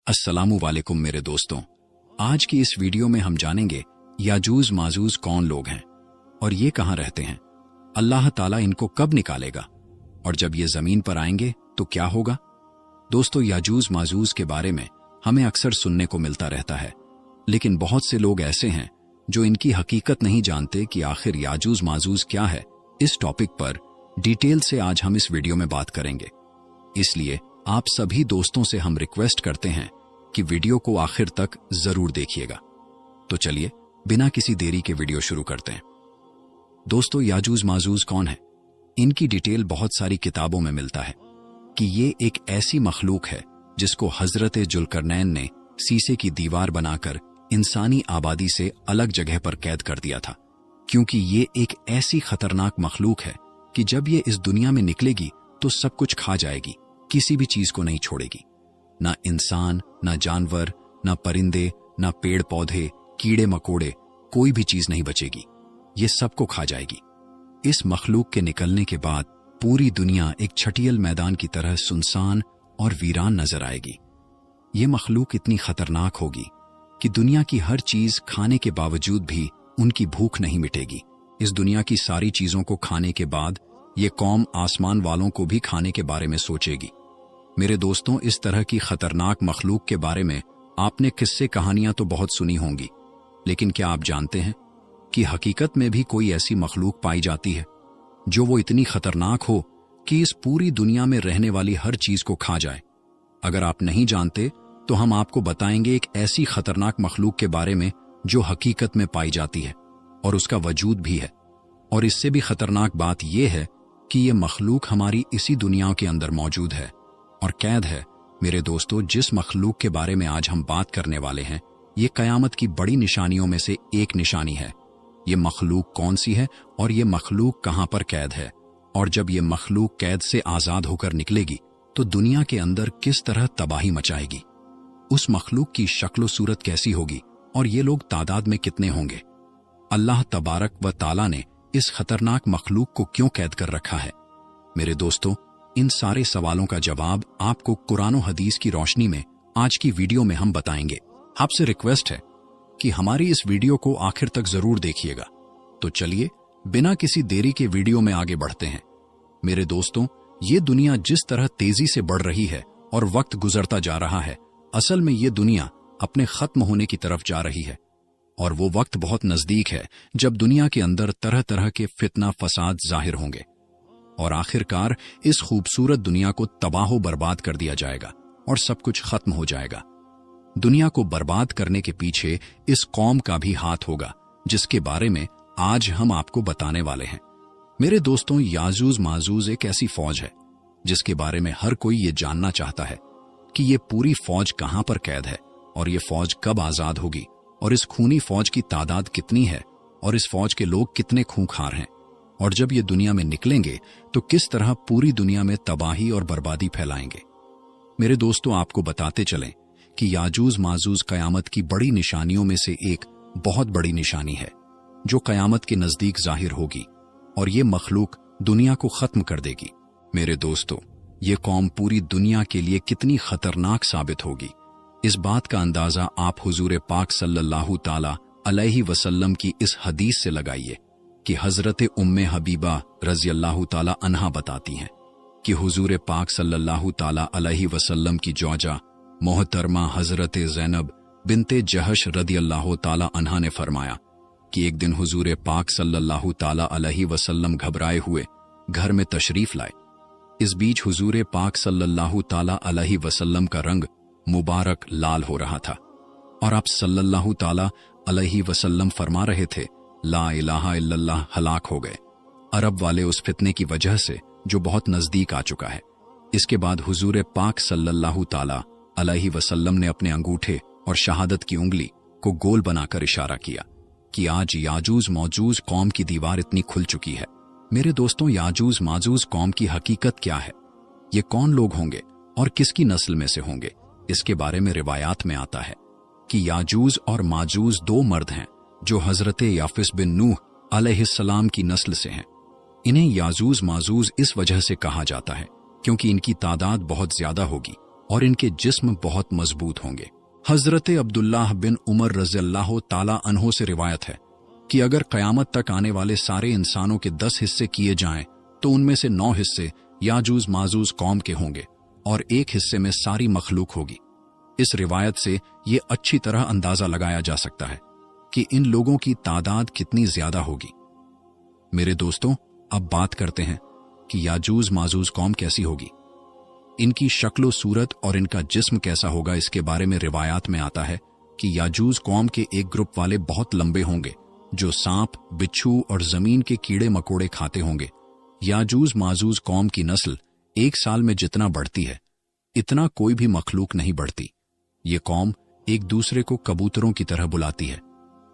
अस्सलामु वालेकुम मेरे दोस्तों। आज की इस वीडियो में हम जानेंगे याजूज माजूज कौन लोग हैं और ये कहाँ रहते हैं, अल्लाह ताला इनको कब निकालेगा और जब ये जमीन पर आएंगे तो क्या होगा। दोस्तों, याजूज माजूज के बारे में हमें अक्सर सुनने को मिलता रहता है, लेकिन बहुत से लोग ऐसे हैं जो इनकी हकीकत नहीं जानते कि आखिर याजूज माजूज क्या है। इस टॉपिक पर डिटेल से आज हम इस वीडियो में बात करेंगे, इसलिए आप सभी दोस्तों से हम रिक्वेस्ट करते हैं कि वीडियो को आखिर तक जरूर देखिएगा। तो चलिए बिना किसी देरी के वीडियो शुरू करते हैं। दोस्तों, याजूज माजूज कौन है? इनकी डिटेल बहुत सारी किताबों में मिलता है कि ये एक ऐसी मखलूक है जिसको हजरत जुल्करनैन ने शीशे की दीवार बनाकर इंसानी आबादी से अलग जगह पर कैद कर दिया था, क्योंकि ये एक ऐसी खतरनाक मखलूक है कि जब ये इस दुनिया में निकलेगी तो सब कुछ खा जाएगी, किसी भी चीज को नहीं छोड़ेगी। ना इंसान, ना जानवर, ना परिंदे, ना पेड़ पौधे, कीड़े मकोड़े, कोई भी चीज नहीं बचेगी, ये सबको खा जाएगी। इस मखलूक के निकलने के बाद पूरी दुनिया एक छटियल मैदान की तरह सुनसान और वीरान नजर आएगी। ये मखलूक इतनी खतरनाक होगी कि दुनिया की हर चीज खाने के बावजूद भी उनकी भूख नहीं मिटेगी। इस दुनिया की सारी चीजों को खाने के बाद ये कौम आसमान वालों को भी खाने के बारे में सोचेगी। मेरे दोस्तों, इस तरह की खतरनाक मखलूक के बारे में आपने किस्से कहानियां तो बहुत सुनी होंगी, लेकिन क्या आप जानते हैं कि हकीकत में भी कोई ऐसी मखलूक पाई जाती है जो वो इतनी खतरनाक हो कि इस पूरी दुनिया में रहने वाली हर चीज को खा जाए। अगर आप नहीं जानते तो हम आपको बताएंगे एक ऐसी खतरनाक मखलूक के बारे में जो हकीकत में पाई जाती है और उसका वजूद भी है। और इससे भी खतरनाक बात यह है कि ये मखलूक हमारी इसी दुनिया के अंदर मौजूद है और कैद है। मेरे दोस्तों, जिस मखलूक के बारे में आज हम बात करने वाले हैं, ये कयामत की बड़ी निशानियों में से एक निशानी है। ये मखलूक कौन सी है और ये मखलूक कहां पर कैद है, और जब ये मखलूक कैद से आजाद होकर निकलेगी तो दुनिया के अंदर किस तरह तबाही मचाएगी, उस मखलूक की शक्ल सूरत कैसी होगी और ये लोग तादाद में कितने होंगे। अल्लाह तबारक व ताला ने इस खतरनाक मखलूक को क्यों कैद कर रखा है? मेरे दोस्तों, इन सारे सवालों का जवाब आपको कुरान और हदीस की रोशनी में आज की वीडियो में हम बताएंगे। आपसे रिक्वेस्ट है कि हमारी इस वीडियो को आखिर तक जरूर देखिएगा। तो चलिए बिना किसी देरी के वीडियो में आगे बढ़ते हैं। मेरे दोस्तों, ये दुनिया जिस तरह तेजी से बढ़ रही है और वक्त गुजरता जा रहा है, असल में ये दुनिया अपने खत्म होने की तरफ जा रही है और वो वक्त बहुत नजदीक है जब दुनिया के अंदर तरह तरह के फितना फसाद जाहिर होंगे और आखिरकार इस खूबसूरत दुनिया को तबाह बर्बाद कर दिया जाएगा और सब कुछ खत्म हो जाएगा। दुनिया को बर्बाद करने के पीछे इस कौम का भी हाथ होगा, जिसके बारे में आज हम आपको बताने वाले हैं। मेरे दोस्तों, याजूज माजूज एक ऐसी फौज है जिसके बारे में हर कोई ये जानना चाहता है कि ये पूरी फौज कहां पर कैद है और ये फौज कब आजाद होगी, और इस खूनी फौज की तादाद कितनी है और इस फौज के लोग कितने खूंखार हैं, और जब ये दुनिया में निकलेंगे तो किस तरह पूरी दुनिया में तबाही और बर्बादी फैलाएंगे। मेरे दोस्तों, आपको बताते चलें कि याजूज माजूज कयामत की बड़ी निशानियों में से एक बहुत बड़ी निशानी है जो कयामत के नजदीक जाहिर होगी और ये मखलूक दुनिया को खत्म कर देगी। मेरे दोस्तों, ये कौम पूरी दुनिया के लिए कितनी खतरनाक साबित होगी, इस बात का अंदाजा आप हुजूर पाक सल्लल्लाहु ताला अलैहि वसल्लम की इस हदीस से लगाइए कि हजरत उम्मे हबीबा रज़ियल्लाहु ताला अन्हा बताती हैं कि हुजूर पाक सल्लल्लाहु ताला अलैहि वसल्लम की जौजा मोहतरमा हजरत ज़ैनब बिनते जहश रज़ियल्लाहु ताला अन्हा ने फरमाया कि एक दिन हुजूर पाक सल्लल्लाहु ताला अलैहि वसल्लम घबराए हुए घर में तशरीफ लाए। इस बीच हुजूर पाक सल्लल्लाहु ताला अलैहि वसल्लम का रंग मुबारक लाल हो रहा था और आप सल्लल्लाहु ताला अलैहि वसल्लम फरमा रहे थे, ला इलाहा इल्लल्लाह हलाक हो गए, अरब वाले उस फितने की वजह से जो बहुत नजदीक आ चुका है। इसके बाद हुजूर पाक सल्लल्लाहु ताला अलैहि वसल्लम ने अपने अंगूठे और शहादत की उंगली को गोल बनाकर इशारा किया कि आज याजूज मौजूज कौम की दीवार इतनी खुल चुकी है। मेरे दोस्तों, याजूज माजूज कौम की हकीकत क्या है, ये कौन लोग होंगे और किसकी नस्ल में से होंगे, इसके बारे में रिवायात में आता है कि याजूज और माजूज दो मर्द हैं जो हजरत याफिस बिन नूह अलैहिस्सलाम की नस्ल से हैं। इन्हें याजूज माजूज इस वजह से कहा जाता है क्योंकि इनकी तादाद बहुत ज्यादा होगी और इनके जिस्म बहुत मजबूत होंगे। हजरत अब्दुल्लाह बिन उमर रज़ियल्लाहु ताला अन्हो से रिवायत है कि अगर क़यामत तक आने वाले सारे इंसानों के 10 हिस्से किए जाएं तो उनमें से 9 हिस्से याजूज माजूज कौम के होंगे और 1 हिस्से में सारी मखलूक होगी। इस रिवायत से ये अच्छी तरह अंदाजा लगाया जा सकता है कि इन लोगों की तादाद कितनी ज्यादा होगी। मेरे दोस्तों, अब बात करते हैं कि याजूज माजूज कौम कैसी होगी। इनकी शक्लो सूरत और इनका जिस्म कैसा होगा, इसके बारे में रिवायात में आता है कि याजूज कौम के एक ग्रुप वाले बहुत लंबे होंगे जो सांप, बिच्छू और जमीन के कीड़े मकोड़े खाते होंगे। याजूज माजूज कौम की नस्ल 1 साल में जितना बढ़ती है इतना कोई भी मखलूक नहीं बढ़ती। ये कौम एक दूसरे को कबूतरों की तरह बुलाती है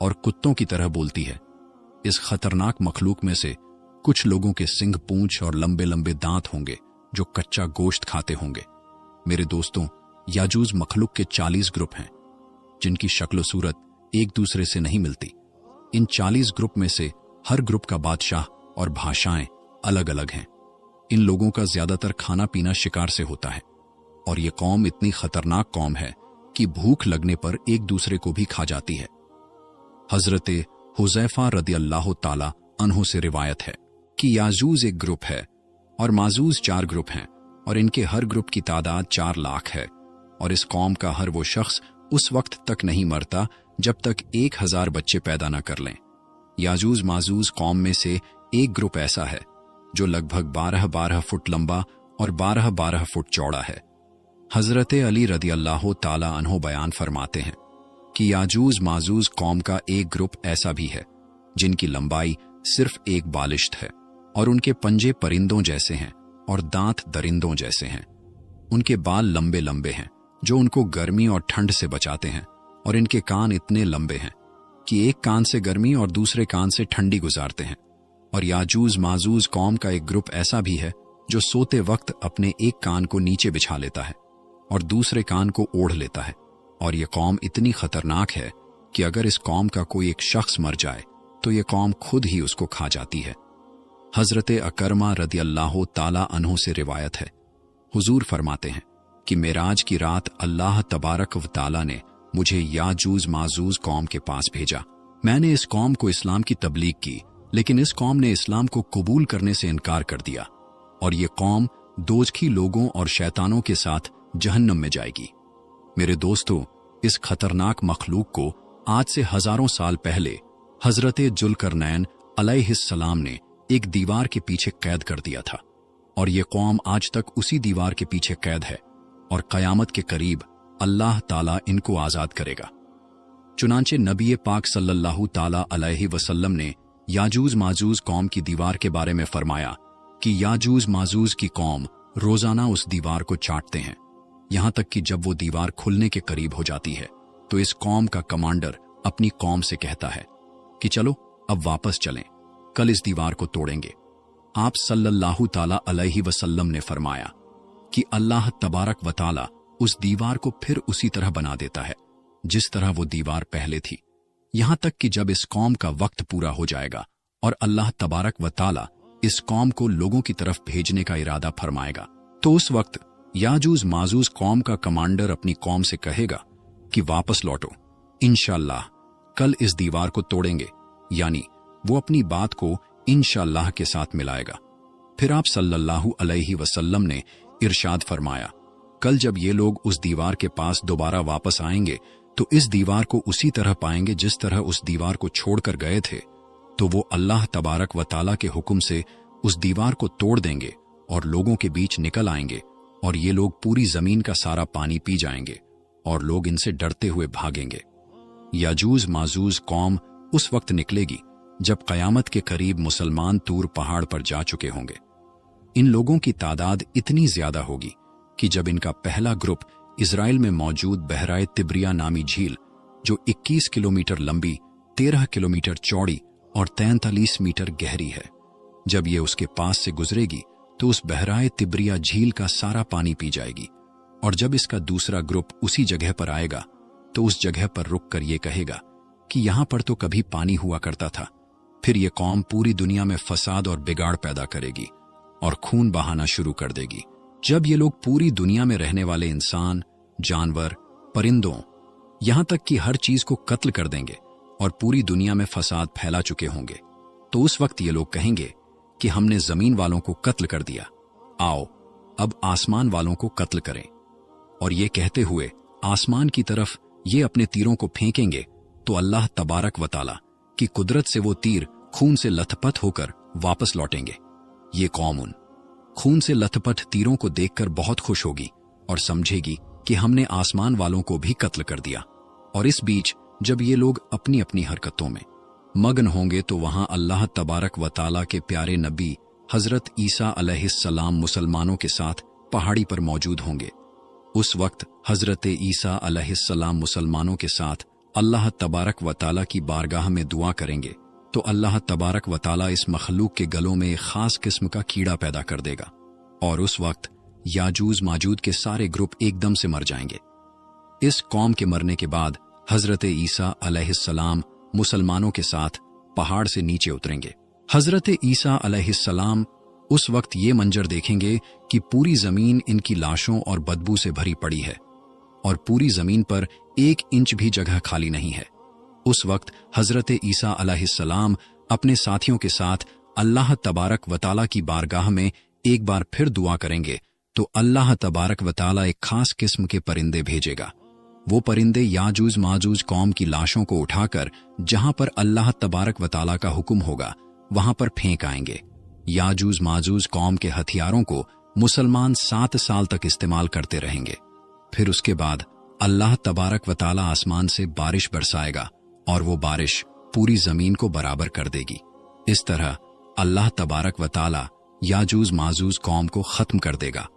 और कुत्तों की तरह बोलती है। इस खतरनाक मखलूक में से कुछ लोगों के सिंग, पूंछ और लंबे लंबे दांत होंगे जो कच्चा गोश्त खाते होंगे। मेरे दोस्तों, याजूज मखलूक के 40 ग्रुप हैं जिनकी शक्ल सूरत एक दूसरे से नहीं मिलती। इन 40 ग्रुप में से हर ग्रुप का बादशाह और भाषाएं अलग अलग हैं। इन लोगों का ज्यादातर खाना पीना शिकार से होता है और ये कौम इतनी खतरनाक कौम है कि भूख लगने पर एक दूसरे को भी खा जाती है। हजरत हुज़ैफा रदियल्लाहु ताला अन्हु से रिवायत है कि याजूज एक ग्रुप है और माजूज 4 ग्रुप हैं और इनके हर ग्रुप की तादाद 4 लाख है और इस कौम का हर वो शख्स उस वक्त तक नहीं मरता जब तक 1000 बच्चे पैदा न कर लें। याजूज माजूज कौम में से एक ग्रुप ऐसा है जो लगभग 12-12 फुट लंबा और 12-12 फुट चौड़ा है। हजरत अली रदियल्लाहु ताला अन्हो बयान फरमाते हैं कि याजूज माजूज कौम का एक ग्रुप ऐसा भी है जिनकी लंबाई सिर्फ 1 बालिश्त है और उनके पंजे परिंदों जैसे हैं और दांत दरिंदों जैसे हैं। उनके बाल लंबे लंबे हैं जो उनको गर्मी और ठंड से बचाते हैं और इनके कान इतने लंबे हैं कि एक कान से गर्मी और दूसरे कान से ठंडी गुजारते हैं। और याजूज माजूज कौम का एक ग्रुप ऐसा भी है जो सोते वक्त अपने एक कान को नीचे बिछा लेता है और दूसरे कान को ओढ़ लेता है। और ये कौम इतनी खतरनाक है कि अगर इस कौम का कोई एक शख्स मर जाए तो ये कौम खुद ही उसको खा जाती है। हजरत अकरमा रदियल्लाहु ताला अन्हु से रिवायत है, हुजूर फरमाते हैं कि मेराज की रात अल्लाह तबारक व ताला ने मुझे याजूज माजूज कौम के पास भेजा। मैंने इस कौम को इस्लाम की तबलीग की, लेकिन इस कौम ने इस्लाम को कबूल करने से इनकार कर दिया और ये कौम दोजखी लोगों और शैतानों के साथ जहन्नम में जाएगी। मेरे दोस्तों, इस खतरनाक मखलूक को आज से हजारों साल पहले हजरत जुल्करनैन अलैहिस्सलाम ने एक दीवार के पीछे कैद कर दिया था और ये कौम आज तक उसी दीवार के पीछे कैद है और कयामत के करीब अल्लाह ताला इनको आजाद करेगा। चुनांचे नबी पाक सल्लल्लाहु ताला अलैहि वसल्लम ने याजूज माजूज कौम की दीवार के बारे में फरमाया कि याजूज माजूज की कौम रोजाना उस दीवार को चाटते हैं, यहां तक कि जब वो दीवार खुलने के करीब हो जाती है तो इस कौम का कमांडर अपनी कौम से कहता है कि चलो अब वापस चलें, कल इस दीवार को तोड़ेंगे। आप सल्लल्लाहु ताला अलैहि वसल्लम ने फरमाया कि अल्लाह तबारक व ताला उस दीवार को फिर उसी तरह बना देता है जिस तरह वो दीवार पहले थी, यहां तक कि जब इस कौम का वक्त पूरा हो जाएगा और अल्लाह तबारक व ताला इस कौम को लोगों की तरफ भेजने का इरादा फरमाएगा तो उस वक्त याजूज माजूज कौम का कमांडर अपनी कौम से कहेगा कि वापस लौटो, इंशाअल्लाह कल इस दीवार को तोड़ेंगे, यानी वो अपनी बात को इंशाअल्लाह के साथ मिलाएगा। फिर आप सल्लल्लाहु अलैहि वसल्लम ने इरशाद फरमाया, कल जब ये लोग उस दीवार के पास दोबारा वापस आएंगे तो इस दीवार को उसी तरह पाएंगे जिस तरह उस दीवार को छोड़कर गए थे, तो वो अल्लाह तबारक व ताला के हुक्म से उस दीवार को तोड़ देंगे और लोगों के बीच निकल आएंगे और ये लोग पूरी जमीन का सारा पानी पी जाएंगे और लोग इनसे डरते हुए भागेंगे। याजूज माजूज कौम उस वक्त निकलेगी जब कयामत के करीब मुसलमान तूर पहाड़ पर जा चुके होंगे। इन लोगों की तादाद इतनी ज्यादा होगी कि जब इनका पहला ग्रुप इजराइल में मौजूद बहराए तिब्रिया नामी झील, जो 21 किलोमीटर लंबी, 13 किलोमीटर चौड़ी और 43 मीटर गहरी है, जब ये उसके पास से गुजरेगी तो उस बहराए तिब्रिया झील का सारा पानी पी जाएगी। और जब इसका दूसरा ग्रुप उसी जगह पर आएगा तो उस जगह पर रुक कर ये कहेगा कि यहां पर तो कभी पानी हुआ करता था। फिर ये कौम पूरी दुनिया में फसाद और बिगाड़ पैदा करेगी और खून बहाना शुरू कर देगी जब ये लोग पूरी दुनिया में रहने वाले इंसान, जानवर, परिंदों, यहां तक कि हर चीज को कत्ल कर देंगे और पूरी दुनिया में फसाद फैला चुके होंगे, तो उस वक्त ये लोग कहेंगे कि हमने जमीन वालों को कत्ल कर दिया, आओ अब आसमान वालों को कत्ल करें। और ये कहते हुए आसमान की तरफ ये अपने तीरों को फेंकेंगे तो अल्लाह तबारक व तआला की कुदरत से वो तीर खून से लथपथ होकर वापस लौटेंगे। ये कौम उन खून से लथपथ तीरों को देखकर बहुत खुश होगी और समझेगी कि हमने आसमान वालों को भी कत्ल कर दिया। और इस बीच जब ये लोग अपनी अपनी हरकतों में मगन होंगे तो वहां अल्लाह तबारक व तआला के प्यारे नबी हजरत ईसा अलैहिस्सलाम मुसलमानों के साथ पहाड़ी पर मौजूद होंगे। उस वक्त हजरत ईसा अलैहिस्सलाम मुसलमानों के साथ अल्लाह तबारक व तआला की बारगाह में दुआ करेंगे तो अल्लाह तबारक व तआला इस मखलूक के गलों में एक खास किस्म का कीड़ा पैदा कर देगा और उस वक्त याजूज माजूद के सारे ग्रुप एकदम से मर जाएंगे। इस कौम के मरने के बाद हजरत ईसा अलैहिस्सलाम मुसलमानों के साथ पहाड़ से नीचे उतरेंगे। हजरत ईसा अलैहिस्सलाम उस वक्त ये मंजर देखेंगे कि पूरी जमीन इनकी लाशों और बदबू से भरी पड़ी है और पूरी जमीन पर 1 इंच भी जगह खाली नहीं है। उस वक्त हजरत ईसा अलैहिस्सलाम अपने साथियों के साथ अल्लाह तबारक व तआला की बारगाह में एक बार फिर दुआ करेंगे तो अल्लाह तबारक व तआला एक खास किस्म के परिंदे भेजेगा। वो परिंदे याजूज माजूज कौम की लाशों को उठाकर जहां पर अल्लाह तबारक व तआला का हुक्म होगा वहां पर फेंक आएंगे। याजूज माजूज कौम के हथियारों को मुसलमान 7 साल तक इस्तेमाल करते रहेंगे। फिर उसके बाद अल्लाह तबारक व तआला आसमान से बारिश बरसाएगा और वो बारिश पूरी जमीन को बराबर कर देगी। इस तरह अल्लाह तबारक व तआला याजूज माजूज कौम को खत्म कर देगा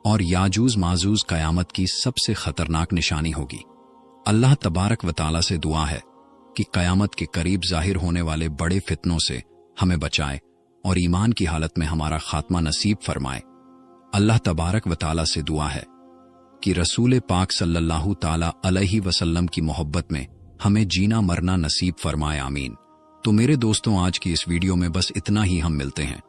और याजूज माजूज कयामत की सबसे खतरनाक निशानी होगी। अल्लाह तबारक व तआला से दुआ है कि कयामत के करीब जाहिर होने वाले बड़े फितनों से हमें बचाए और ईमान की हालत में हमारा खात्मा नसीब फरमाए। अल्लाह तबारक व तआला से दुआ है कि रसूल पाक सल्लल्लाहु ताला अलैहि वसल्लम की मोहब्बत में हमें जीना मरना नसीब फरमाए, आमीन। तो मेरे दोस्तों, आज की इस वीडियो में बस इतना ही। हम मिलते हैं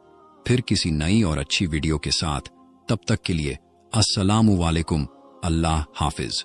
फिर किसी नई और अच्छी वीडियो के साथ। तब तक के लिए अस्सलामु अलैकुम, अल्लाह हाफिज।